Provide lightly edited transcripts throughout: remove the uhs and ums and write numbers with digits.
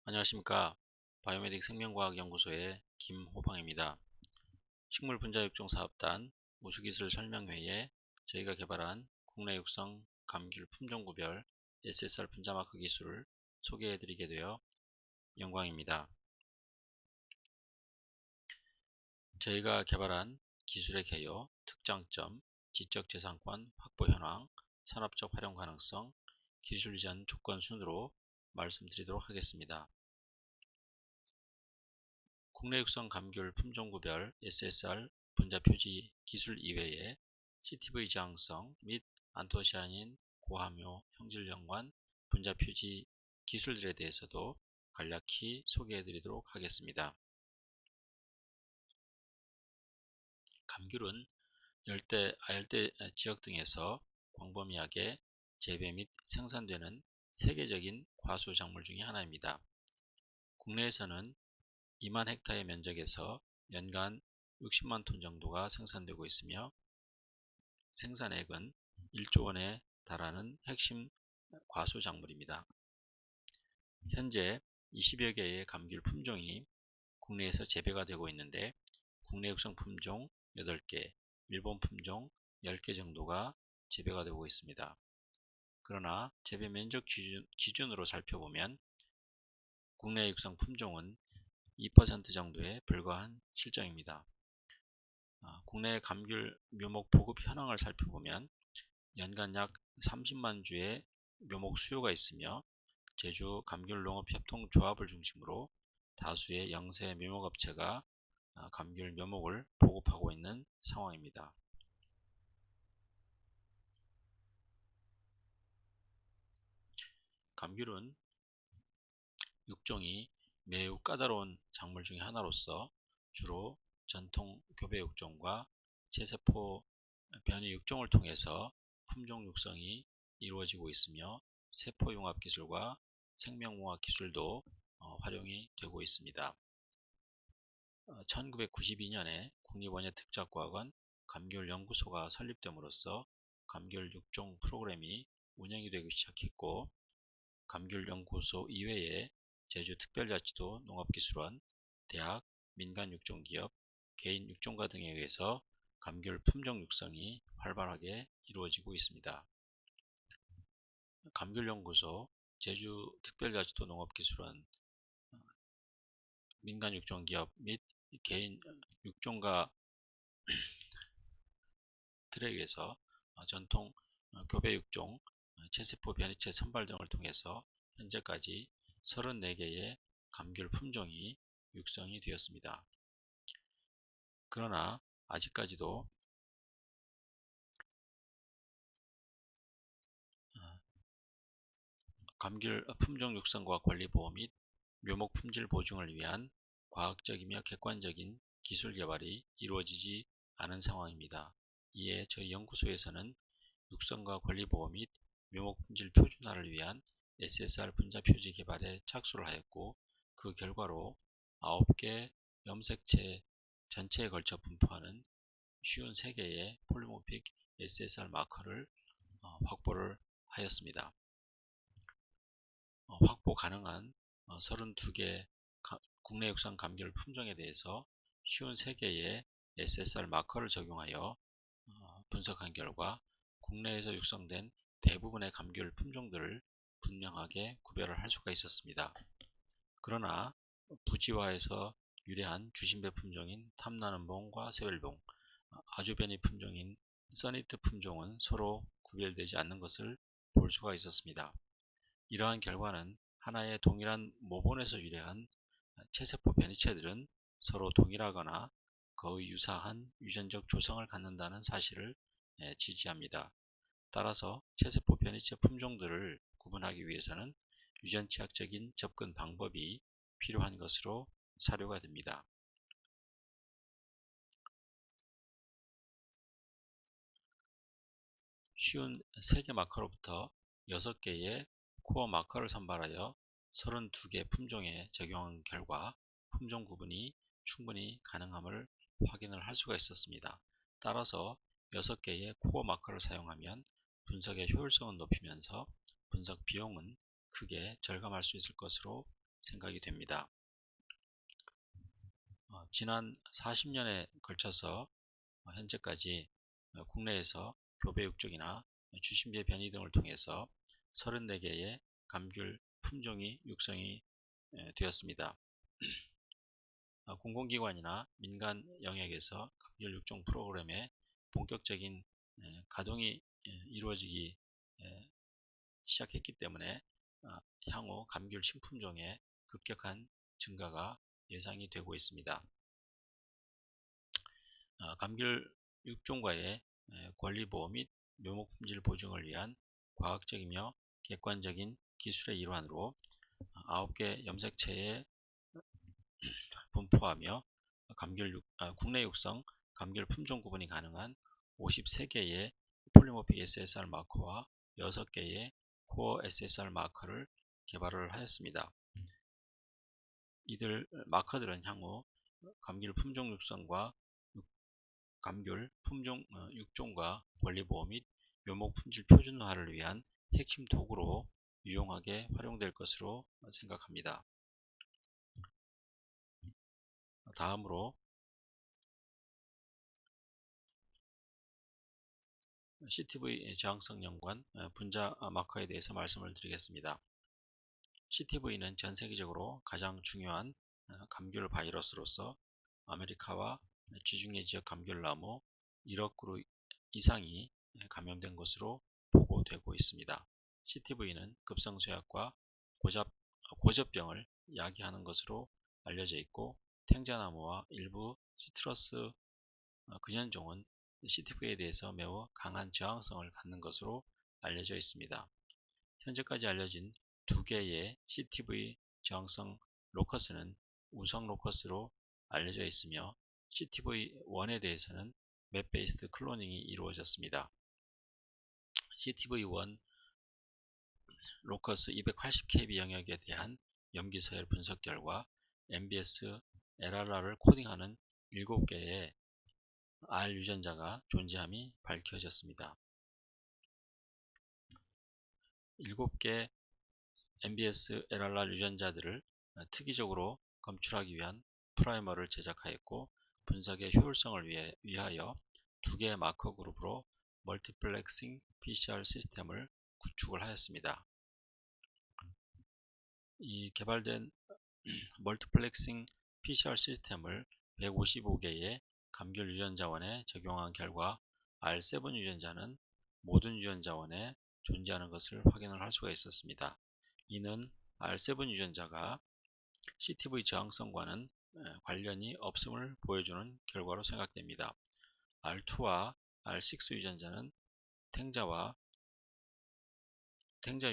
안녕하십니까. 바이오메딕 생명과학연구소의 김호방입니다. 식물분자육종 사업단 우수기술 설명회에 저희가 개발한 국내 육성 감귤 품종구별 SSR 분자마크 기술을 소개해드리게 되어 영광입니다. 저희가 개발한 기술의 개요, 특장점, 지적재산권 확보 현황, 산업적 활용 가능성, 기술 이전 조건 순으로 말씀드리도록 하겠습니다. 국내 육성 감귤 품종구별 SSR 분자표지 기술 이외에 CTV 저항성 및 안토시아닌 고함유 형질연관 분자표지 기술들에 대해서도 간략히 소개해드리도록 하겠습니다. 감귤은 열대, 아열대 지역 등에서 광범위하게 재배 및 생산되는 세계적인 과수 작물 중의 하나입니다. 국내에서는 2만 헥타의 면적에서 연간 60만 톤 정도가 생산되고 있으며 생산액은 1조 원에 달하는 핵심 과수 작물입니다. 현재 20여 개의 감귤 품종이 국내에서 재배가 되고 있는데 국내 육성 품종 8개, 일본 품종 10개 정도가 재배가 되고 있습니다. 그러나 재배 면적 기준으로 살펴보면 국내 육성 품종은 2% 정도에 불과한 실정입니다. 국내 감귤 묘목 보급 현황을 살펴보면 연간 약 30만 주의 묘목 수요가 있으며 제주 감귤농업협동조합을 중심으로 다수의 영세 묘목업체가 감귤 묘목을 보급하고 있는 상황입니다. 감귤은 육종이 매우 까다로운 작물 중의 하나로서 주로 전통 교배 육종과 체세포 변이 육종을 통해서 품종 육성이 이루어지고 있으며 세포융합 기술과 생명공학 기술도 활용이 되고 있습니다. 1992년에 국립원예특작과학원 감귤연구소가 설립됨으로써 감귤 육종 프로그램이 운영이 되기 시작했고 감귤연구소 이외에 제주특별자치도 농업기술원, 대학, 민간육종기업, 개인 육종가 등에 의해서 감귤 품종 육성이 활발하게 이루어지고 있습니다. 감귤연구소, 제주특별자치도 농업기술원, 민간육종기업 및 개인 육종가들에 의해서 전통 교배육종, 체세포 변이체 선발 등을 통해서 현재까지 34개의 감귤 품종이 육성이 되었습니다. 그러나 아직까지도 감귤 품종 육성과 관리보호 및 묘목 품질 보증을 위한 과학적이며 객관적인 기술 개발이 이루어지지 않은 상황입니다. 이에 저희 연구소에서는 육성과 관리보호 및 묘목 품질 표준화를 위한 SSR 분자 표지 개발에 착수를 하였고 그 결과로 9개 염색체 전체에 걸쳐 분포하는 쉬운 3개의 폴리모픽 SSR 마커를 확보를 하였습니다. 확보 가능한 32개 국내 육성 감귤 품종에 대해서 쉬운 3개의 SSR 마커를 적용하여 분석한 결과 국내에서 육성된 대부분의 감귤 품종들을 분명하게 구별을 할 수가 있었습니다. 그러나 부지화에서 유래한 주신배 품종인 탐나는봉과 새별봉, 아주변이 품종인 써니트 품종은 서로 구별되지 않는 것을 볼 수가 있었습니다. 이러한 결과는 하나의 동일한 모본에서 유래한 체세포 변이체들은 서로 동일하거나 거의 유사한 유전적 조성을 갖는다는 사실을 지지합니다. 따라서 체세포 변이체 품종들을 구분하기 위해서는 유전치학적인 접근 방법이 필요한 것으로 사료가 됩니다. 쉬운 3개 마커로부터 6개의 코어 마커를 선발하여 32개 품종에 적용한 결과 품종 구분이 충분히 가능함을 확인을 할 수가 있었습니다. 따라서 6개의 코어 마커를 사용하면 분석의 효율성은 높이면서 분석 비용은 크게 절감할 수 있을 것으로 생각이 됩니다. 지난 40년에 걸쳐서 현재까지 국내에서 교배 육종이나 주신비의 변이 등을 통해서 34개의 감귤 품종이 육성이 되었습니다. 공공기관이나 민간 영역에서 감귤 육종 프로그램의 본격적인 가동이 이루어지기 시작했기 때문에 향후 감귤 신품종의 급격한 증가가 예상이 되고 있습니다. 감귤 육종과의 권리보호 및 묘목품질 보증을 위한 과학적이며 객관적인 기술의 일환으로 9개 염색체에 분포하며 국내 육성 감귤 품종 구분이 가능한 53개의 폴리모픽 SSR 마커와 6개의 코어 SSR 마커를 개발을 하였습니다. 이들 마커들은 향후 감귤 품종 육성과 감귤 품종 육종과 권리보호 및 묘목 품질 표준화를 위한 핵심 도구로 유용하게 활용될 것으로 생각합니다. 다음으로 CTV 저항성 연관 분자 마커에 대해서 말씀을 드리겠습니다. CTV는 전 세계적으로 가장 중요한 감귤 바이러스로서 아메리카와 지중해 지역 감귤나무 1억 그루 이상이 감염된 것으로 보고되고 있습니다. CTV는 급성쇠약과 고젖병을 야기하는 것으로 알려져 있고 탱자나무와 일부 시트러스 근현종은 CTV에 대해서 매우 강한 저항성을 갖는 것으로 알려져 있습니다. 현재까지 알려진 두 개의 CTV 저항성 로커스는 우성 로커스로 알려져 있으며 CTV1에 대해서는 맵 베이스드 클로닝이 이루어졌습니다. CTV1 로커스 280kb 영역에 대한 염기서열 분석 결과 MBS LRR을 코딩하는 7개의 R 유전자가 존재함이 밝혀졌습니다. 7개 MBS LRR 유전자들을 특이적으로 검출하기 위한 프라이머를 제작하였고 분석의 효율성을 위하여 2개의 마커 그룹으로 멀티플렉싱 PCR 시스템을 구축을 하였습니다. 이 개발된 멀티플렉싱 PCR 시스템을 155개의 감귤 유전자원에 적용한 결과 R7 유전자는 모든 유전자원에 존재하는 것을 확인을 할 수가 있었습니다. 이는 R7 유전자가 CTV 저항성과는 관련이 없음을 보여주는 결과로 생각됩니다. R2와 R6 유전자는 탱자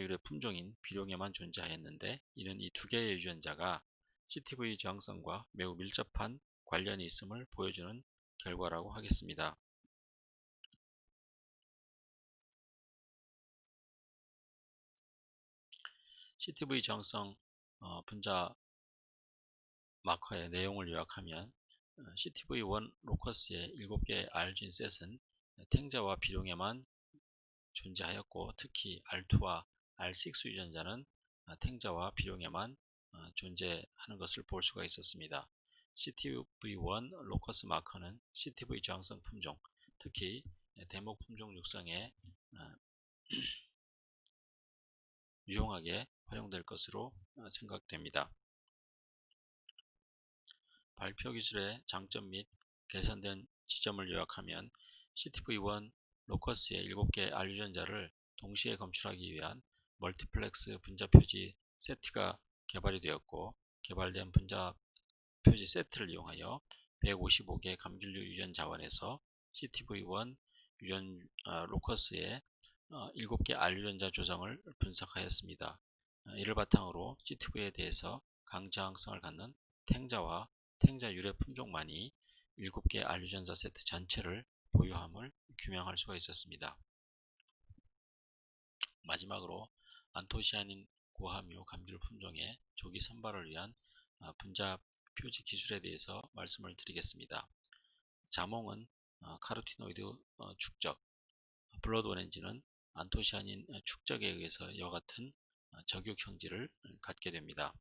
유래 품종인 비룡에만 존재하였는데 이는 이 두 개의 유전자가 CTV 저항성과 매우 밀접한 관련이 있음을 보여주는 결과라고 하겠습니다. CTV 저항성 분자 마커의 내용을 요약하면 CTV1 로커스의 7개의 R진 셋은 탱자와 비룡에만 존재하였고 특히 R2와 R6 유전자는 탱자와 비룡에만 존재하는 것을 볼 수가 있었습니다. CTV1 로커스 마커는 CTV 저항성 품종, 특히 대목 품종 육성에 유용하게 활용될 것으로 생각됩니다. 발표 기술의 장점 및 개선된 지점을 요약하면 CTV1 로커스의 7개 R 유전자를 동시에 검출하기 위한 멀티플렉스 분자 표지 세트가 개발이 되었고 개발된 분자 표지 세트를 이용하여 155개 감귤류 유전 자원에서 CTV1 로커스의 7개 R 유전자 조성을 분석하였습니다. 이를 바탕으로 CTV에 대해서 강저항성을 갖는 탱자와 탱자 유래 품종만이 7개 R 유전자 세트 전체를 보유함을 규명할 수가 있었습니다. 마지막으로 안토시아닌 고함유 감귤 품종의 조기 선발을 위한 분자 표지 기술에 대해서 말씀을 드리겠습니다. 자몽은 카로티노이드 축적, 블러드 오렌지는 안토시아닌 축적에 의해서 이와 같은 적육 형질을 갖게 됩니다.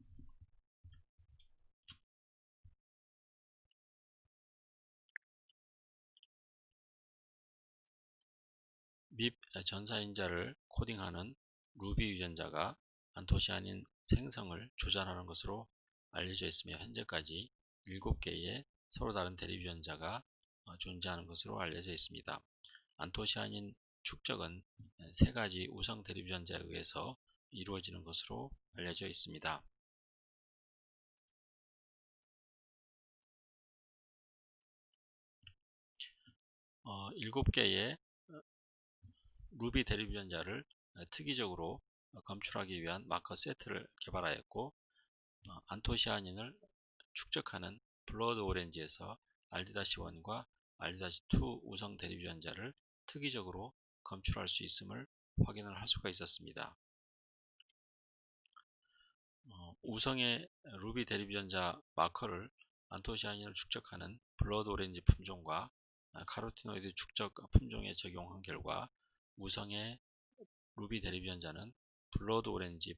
밉 전사인자를 코딩하는 루비 유전자가 안토시아닌 생성을 조절하는 것으로 알려져 있으며 현재까지 7개의 서로 다른 대립 유전자가 존재하는 것으로 알려져 있습니다. 안토시아닌 축적은 3가지 우성 대립 유전자에 의해서 이루어지는 것으로 알려져 있습니다. 7개의 루비 대립 유전자를 특이적으로 검출하기 위한 마커 세트를 개발하였고, 안토시아닌을 축적하는 블러드 오렌지에서 RD-1과 RD-2 우성 대립 유전자를 특이적으로 검출할 수 있음을 확인을 할 수가 있었습니다. 우성의 루비 대립 유전자 마커를 안토시아닌을 축적하는 블러드 오렌지 품종과 카로티노이드 축적 품종에 적용한 결과 우성의 루비 대립 유전자는 블러드 오렌지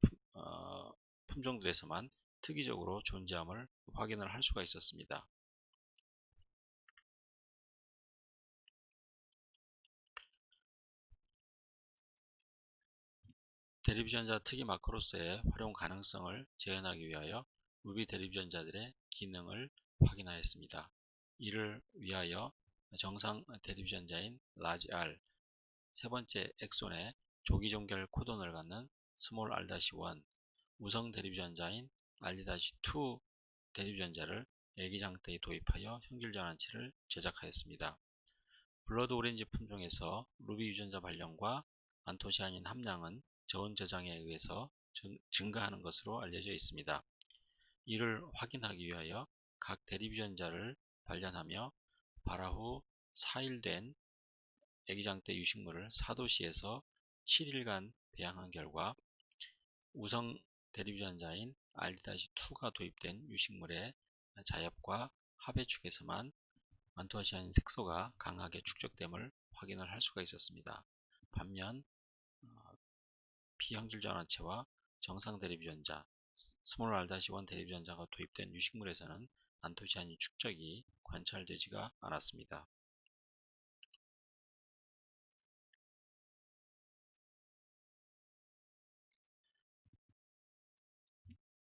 품종들에서만 특이적으로 존재함을 확인을 할 수가 있었습니다. 대립 유전자 특이 마커로서의 활용 가능성을 재현하기 위하여 루비 대립 유전자들의 기능을 확인하였습니다. 이를 위하여 정상 대립 유전자인 라지 R, 세 번째 엑손에 조기 종결 코돈을 갖는 스몰 r-1, 우성 대립 유전자인 rd-2 대립 유전자를 애기장대에 도입하여 형질 전환체를 제작하였습니다. 블러드 오렌지 품종에서 루비 유전자 발령과 안토시아닌 함량은 저온 저장에 의해서 증가하는 것으로 알려져 있습니다. 이를 확인하기 위하여 각 대립 유전자를 발견하며 발화 후 4일 된 애기장대 유식물을 4도씨에서 7일간 배양한 결과 우성 대립 유전자인 rd-2가 도입된 유식물의 자엽과 합의 축에서만 안토시아닌 색소가 강하게 축적됨을 확인을 할 수가 있었습니다. 반면 비형질 전환체와 정상 대립 유전자, 스몰 r-1 대립 유전자가 도입된 유식물에서는 안토시아닌 축적이 관찰되지가 않았습니다.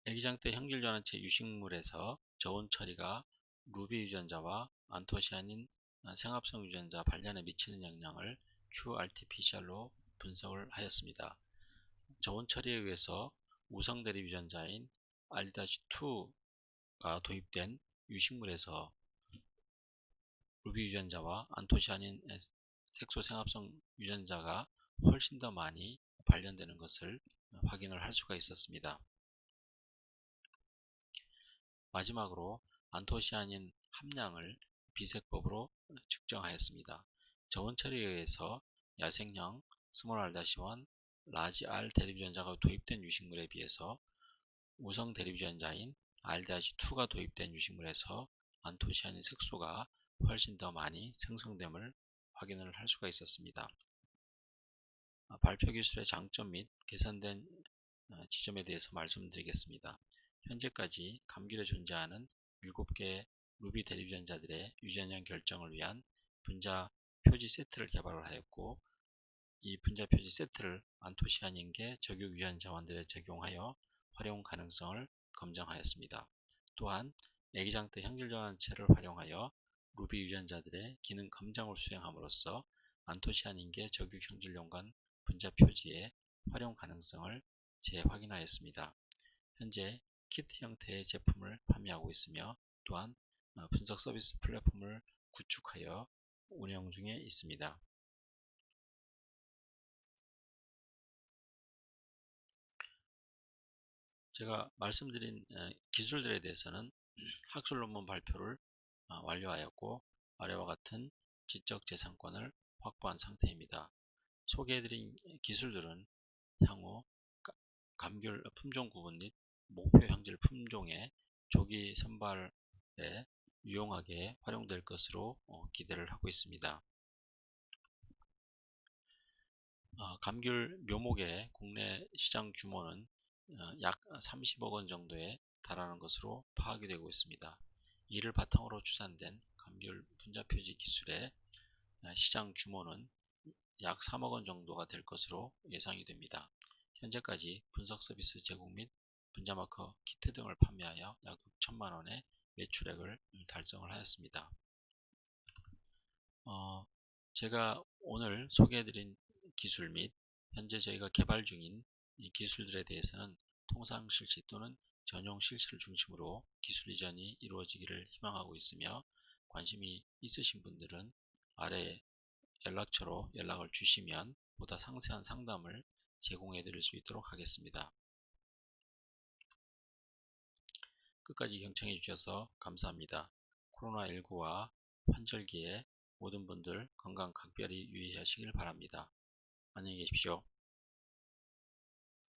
애기장대 형질 전환체 유식물에서 저온 처리가 루비 유전자와 안토시아닌 생합성 유전자 발련에 미치는 영향을 qRT-PCR로 분석을 하였습니다. 저온 처리에 의해서 우성 대립 유전자인 rd-2가 도입된 유식물에서 루비 유전자와 안토시아닌 색소 생합성 유전자가 훨씬 더 많이 발현되는 것을 확인을 할 수가 있었습니다. 마지막으로 안토시아닌 함량을 비색법으로 측정하였습니다. 저온 처리에 의해서 야생형 스몰 r-1, 라지 R 대립 유전자가 도입된 유식물에 비해서 우성 대립 유전자인 r-2가 도입된 유식물에서 안토시아닌 색소가 훨씬 더 많이 생성됨을 확인을 할 수가 있었습니다. 발표 기술의 장점 및 개선된 지점에 대해서 말씀드리겠습니다. 현재까지 감귤에 존재하는 7개의 루비 대립 유전자들의 유전형 결정을 위한 분자 표지 세트를 개발을 하였고, 이 분자 표지 세트를 안토시아닌계 적육 유전 자원들에 적용하여 활용 가능성을 검증하였습니다. 또한 애기장대 형질 전환체를 활용하여 루비 유전자들의 기능 검정을 수행함으로써 안토시아닌계 적육 형질용관 분자 표지의 활용 가능성을 재확인하였습니다. 현재 키트 형태의 제품을 판매하고 있으며, 또한 분석 서비스 플랫폼을 구축하여 운영 중에 있습니다. 제가 말씀드린 기술들에 대해서는 학술 논문 발표를 완료하였고, 아래와 같은 지적재산권을 확보한 상태입니다. 소개해드린 기술들은 향후 감귤 품종 구분 및 목표 형질 품종의 조기 선발에 유용하게 활용될 것으로 기대를 하고 있습니다. 감귤 묘목의 국내 시장 규모는 약 30억 원 정도에 달하는 것으로 파악이 되고 있습니다. 이를 바탕으로 추산된 감귤 분자표지 기술의 시장 규모는 약 3억 원 정도가 될 것으로 예상이 됩니다. 현재까지 분석 서비스 제공 및 분자마커 키트 등을 판매하여 약 6천만 원의 매출액을 달성을 하였습니다. 제가 오늘 소개해드린 기술 및 현재 저희가 개발 중인 이 기술들에 대해서는 통상 실시 또는 전용 실시를 중심으로 기술 이전이 이루어지기를 희망하고 있으며, 관심이 있으신 분들은 아래 연락처로 연락을 주시면 보다 상세한 상담을 제공해 드릴 수 있도록 하겠습니다. 끝까지 경청해 주셔서 감사합니다. 코로나19와 환절기에 모든 분들 건강 각별히 유의하시길 바랍니다. 안녕히 계십시오.